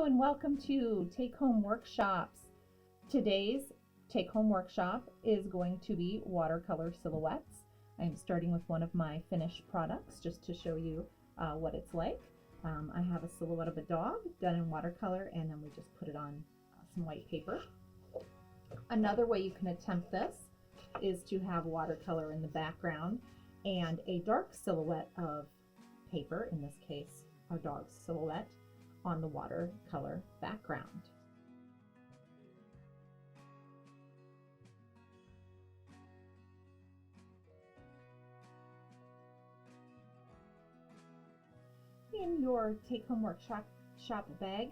Hello and welcome to Take Home Workshops. Today's Take Home Workshop is going to be watercolor silhouettes. I'm starting with one of my finished products just to show you what it's like. I have a silhouette of a dog done in watercolor, and then we just put it on some white paper. Another way you can attempt this is to have watercolor in the background and a dark silhouette of paper, in this case our dog's silhouette, on the watercolor background. In your take-home workshop bag,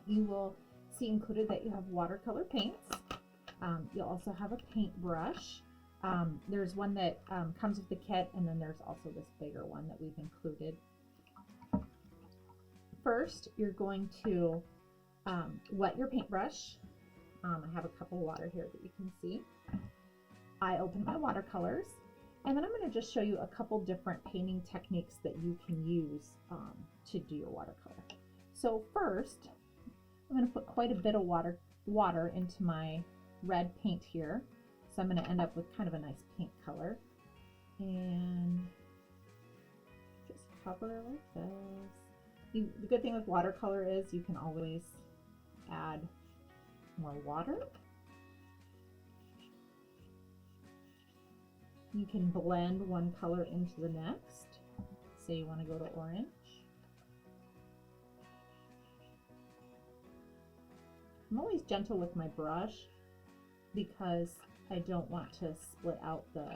you will see included that you have watercolor paints. You'll also have a paintbrush. There's one that comes with the kit, and then there's also this bigger one that we've included. First, you're going to wet your paintbrush. I have a cup of water here that you can see. I open my watercolors, and then I'm going to just show you a couple different painting techniques that you can use to do your watercolor. So first, I'm going to put quite a bit of water into my red paint here. So I'm going to end up with kind of a nice pink color. And just cover like this. The good thing with watercolor is you can always add more water. You can blend one color into the next. Say you want to go to orange. I'm always gentle with my brush because I don't want to split out the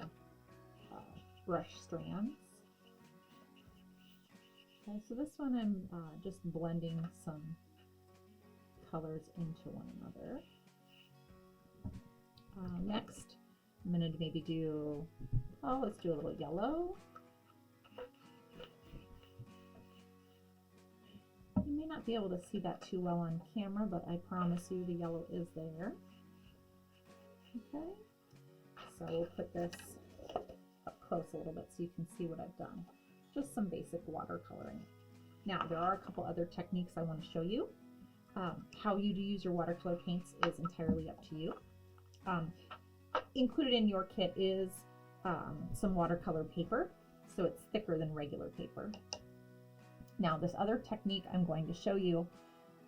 brush strands. Okay, so this one I'm just blending some colors into one another. Next, I'm going to maybe do, let's do a little yellow. You may not be able to see that too well on camera, but I promise you the yellow is there. Okay, so we'll put this up close a little bit so you can see what I've done. Just some basic watercoloring. Now, there are a couple other techniques I want to show you. How you do use your watercolor paints is entirely up to you. Included in your kit is some watercolor paper, so it's thicker than regular paper. Now, this other technique I'm going to show you,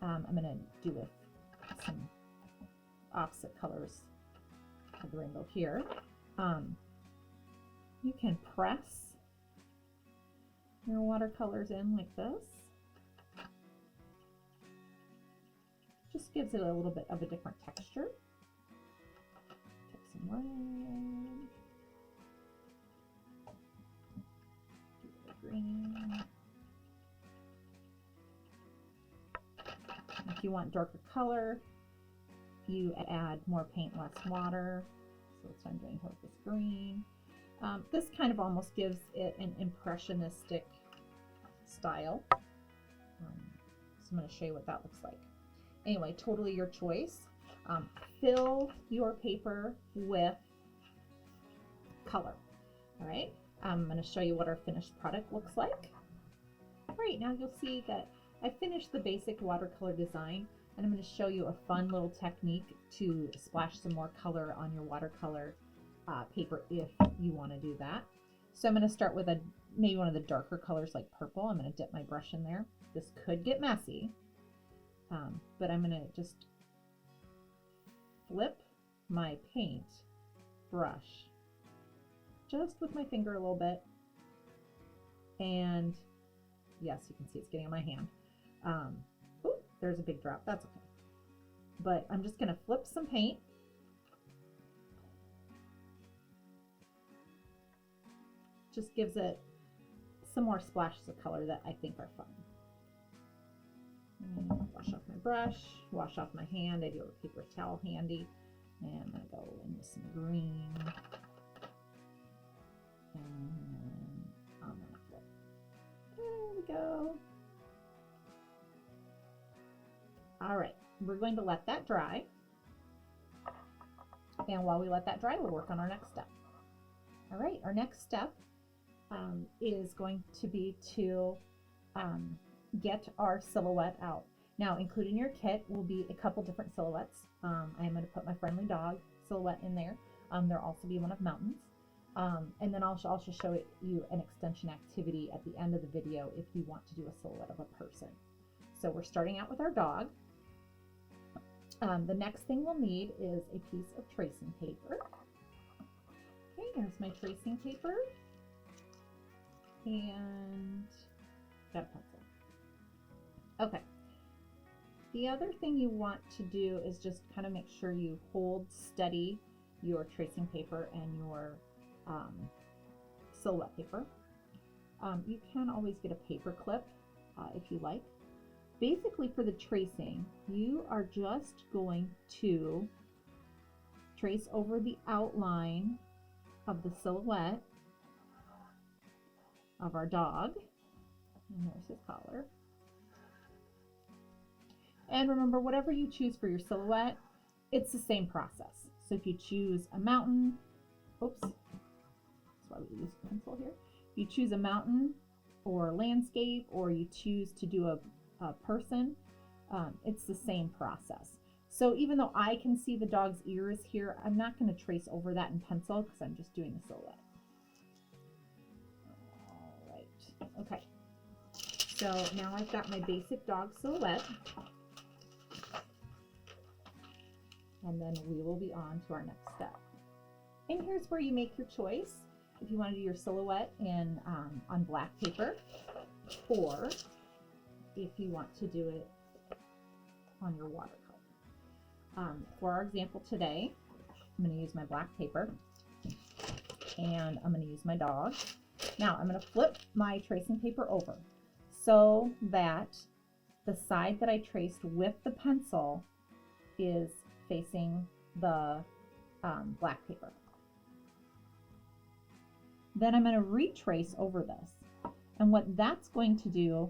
I'm going to do with some opposite colors of the rainbow here. You can press your watercolors in like this. Just gives it a little bit of a different texture. Take some red, green. If you want darker color, you add more paint, less water. So that's what I'm doing here with this green. This kind of almost gives it an impressionistic style. So I'm going to show you what that looks like. Anyway, totally your choice. Fill your paper with color. All right, I'm going to show you what our finished product looks like. All right, now you'll see that I finished the basic watercolor design, and I'm going to show you a fun little technique to splash some more color on your watercolor paper if you want to do that. So I'm going to start with maybe one of the darker colors like purple. I'm going to dip my brush in there. This could get messy, but I'm going to just flip my paint brush just with my finger a little bit, and yes, you can see it's getting on my hand. Ooh, there's a big drop. That's okay. But I'm just going to flip some paint. Just gives it some more splashes of color that I think are fun. Wash off my brush, wash off my hand. I do have a paper towel handy. And I'm going to go in with some green. And I'm going to flip. There we go. All right, we're going to let that dry. And while we let that dry, we'll work on our next step. All right, our next step is going to be to get our silhouette out. Now, included in your kit will be a couple different silhouettes. I am going to put my friendly dog silhouette in there. There'll also be one of mountains. And then I'll also show you an extension activity at the end of the video if you want to do a silhouette of a person. So we're starting out with our dog. The next thing we'll need is a piece of tracing paper. Okay, there's my tracing paper. And got a pencil. Okay. The other thing you want to do is just kind of make sure you hold steady your tracing paper and your silhouette paper. You can always get a paper clip if you like. Basically, for the tracing, you are just going to trace over the outline of the silhouette of our dog. And there's his collar. And remember, whatever you choose for your silhouette, it's the same process. So if you choose a mountain, oops, that's why we use a pencil here. If you choose a mountain or landscape, or you choose to do a person, it's the same process. So even though I can see the dog's ears here, I'm not going to trace over that in pencil because I'm just doing the silhouette. All right, okay. So now I've got my basic dog silhouette. And then we will be on to our next step. And here's where you make your choice. If you want to do your silhouette in on black paper, or if you want to do it on your watercolor. For our example today, I'm going to use my black paper, and I'm going to use my dog. Now I'm going to flip my tracing paper over so that the side that I traced with the pencil is facing the black paper. Then I'm going to retrace over this. And what that's going to do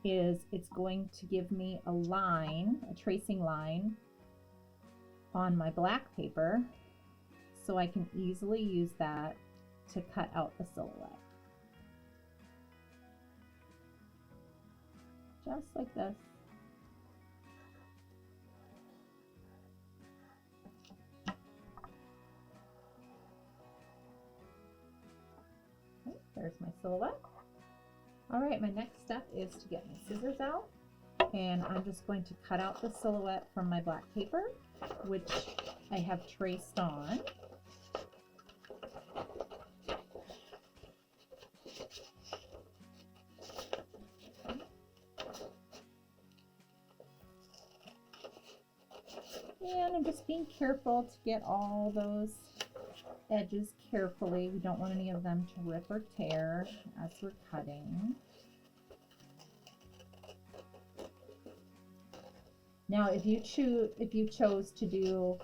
is it's going to give me a line, a tracing line on my black paper, so I can easily use that to cut out the silhouette. Just like this. Okay, there's my silhouette. All right, my next step is to get my scissors out, and I'm just going to cut out the silhouette from my black paper, which I have traced on. And I'm just being careful to get all those edges carefully. We don't want any of them to rip or tear as we're cutting. Now, if you chose to do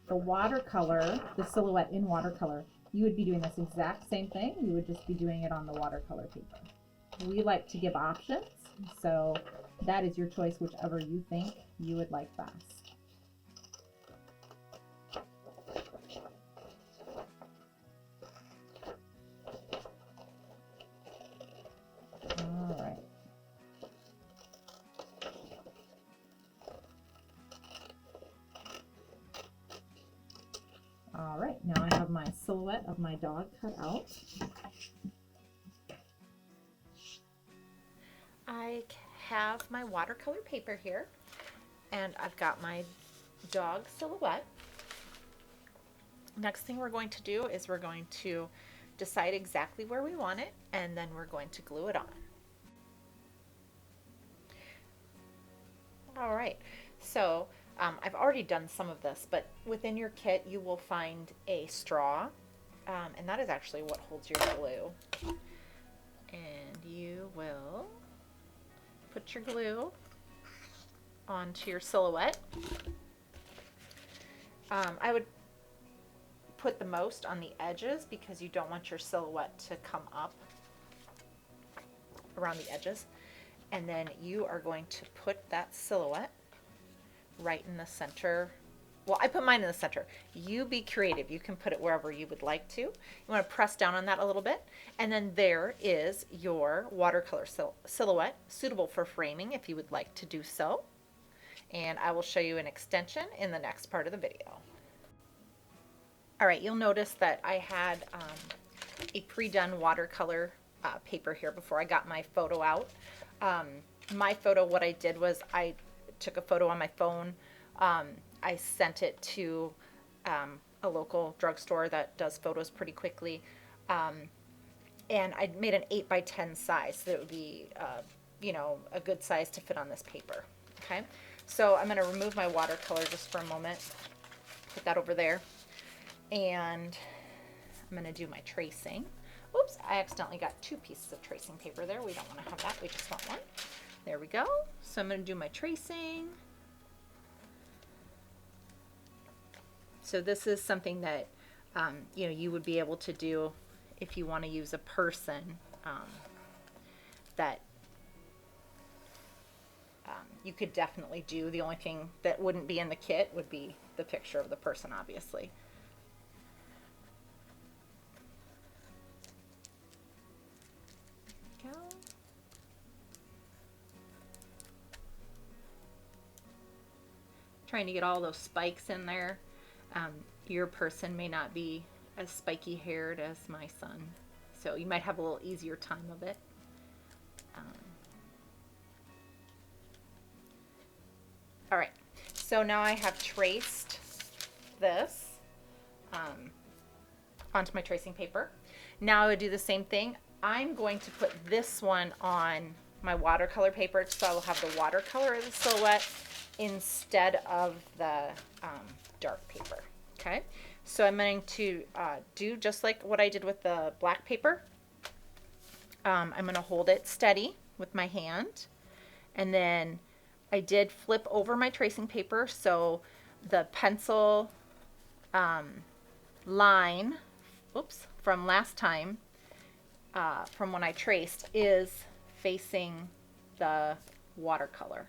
the watercolor, the silhouette in watercolor, you would be doing this exact same thing. You would just be doing it on the watercolor paper. We like to give options, so that is your choice, whichever you think you would like best. All right, now I have my silhouette of my dog cut out. I have my watercolor paper here, and I've got my dog silhouette. Next thing we're going to do is we're going to decide exactly where we want it, and then we're going to glue it on. All right, so I've already done some of this, but within your kit you will find a straw, and that is actually what holds your glue. And you will put your glue onto your silhouette. I would put the most on the edges because you don't want your silhouette to come up around the edges. And then you are going to put that silhouette right in the center well, I put mine in the center. You be creative. You can put it wherever you would like to. You want to press down on that a little bit. And then there is your watercolor silhouette, suitable for framing if you would like to do so. And I will show you an extension in the next part of the video. All right, you'll notice that I had a pre-done watercolor paper here before I got my photo out. My photo, what I did was I took a photo on my phone. I sent it to a local drugstore that does photos pretty quickly. And I made an 8x10 size so that it would be, you know, a good size to fit on this paper. Okay, so I'm going to remove my watercolor just for a moment. Put that over there. And I'm going to do my tracing. Oops, I accidentally got 2 pieces of tracing paper there. We don't want to have that. We just want one. There we go. So I'm going to do my tracing. So this is something that you know, you would be able to do if you want to use a person that you could definitely do. The only thing that wouldn't be in the kit would be the picture of the person, obviously. Go. Trying to get all those spikes in there. Your person may not be as spiky haired as my son, so you might have a little easier time of it. All right, so now I have traced this onto my tracing paper. Now I would do the same thing. I'm going to put this one on my watercolor paper, so I will have the watercolor as a silhouette instead of the dark paper. Okay, so I'm going to do just like what I did with the black paper. I'm going to hold it steady with my hand, and then I did flip over my tracing paper, so the pencil line, oops, from last time, from when I traced, is facing the watercolor.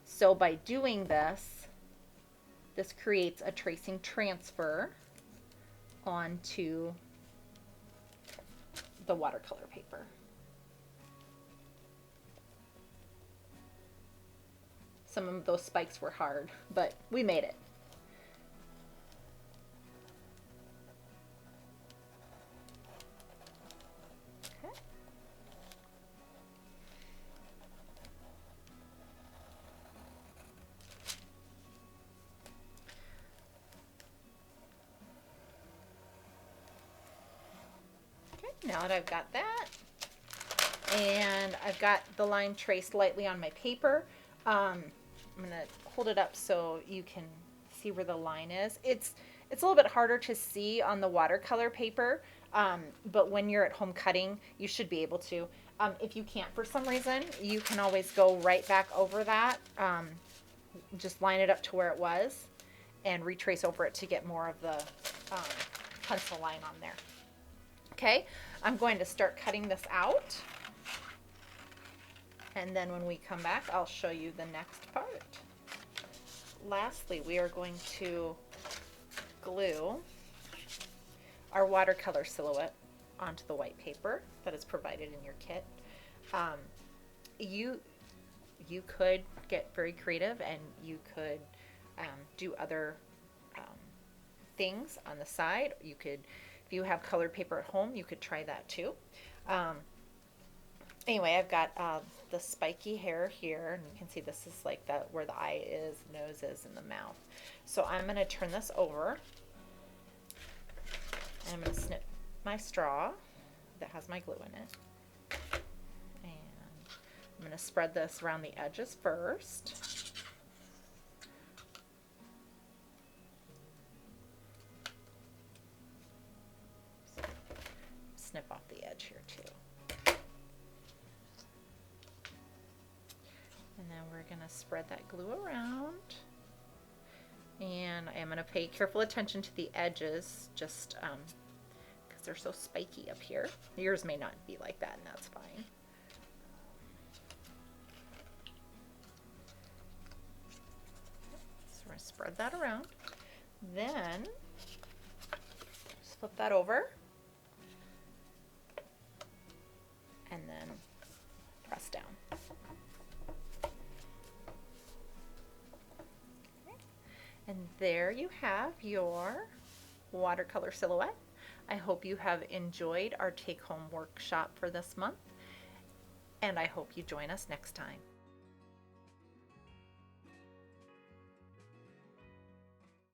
So by doing this, this creates a tracing transfer onto the watercolor paper. Some of those spikes were hard, but we made it. Okay. Okay, now that I've got that, and I've got the line traced lightly on my paper, I'm going to hold it up so you can see where the line is. It's a little bit harder to see on the watercolor paper, but when you're at home cutting, you should be able to. If you can't for some reason, you can always go right back over that, just line it up to where it was, and retrace over it to get more of the pencil line on there. Okay, I'm going to start cutting this out. And then when we come back, I'll show you the next part. Lastly, we are going to glue our watercolor silhouette onto the white paper that is provided in your kit. You could get very creative, and you could do other things on the side. You could, if you have colored paper at home, you could try that too. Anyway, I've got the spiky hair here, and you can see this is like where the eye is, nose is, and the mouth. So I'm going to turn this over, and I'm going to snip my straw that has my glue in it. And I'm going to spread this around the edges first. Snip off the edge here too. And then we're going to spread that glue around. And I am going to pay careful attention to the edges, just because they're so spiky up here. Yours may not be like that, and that's fine. So we're going to spread that around. Then just flip that over and then press down. Okay. And there you have your watercolor silhouette. I hope you have enjoyed our take-home workshop for this month, and I hope you join us next time.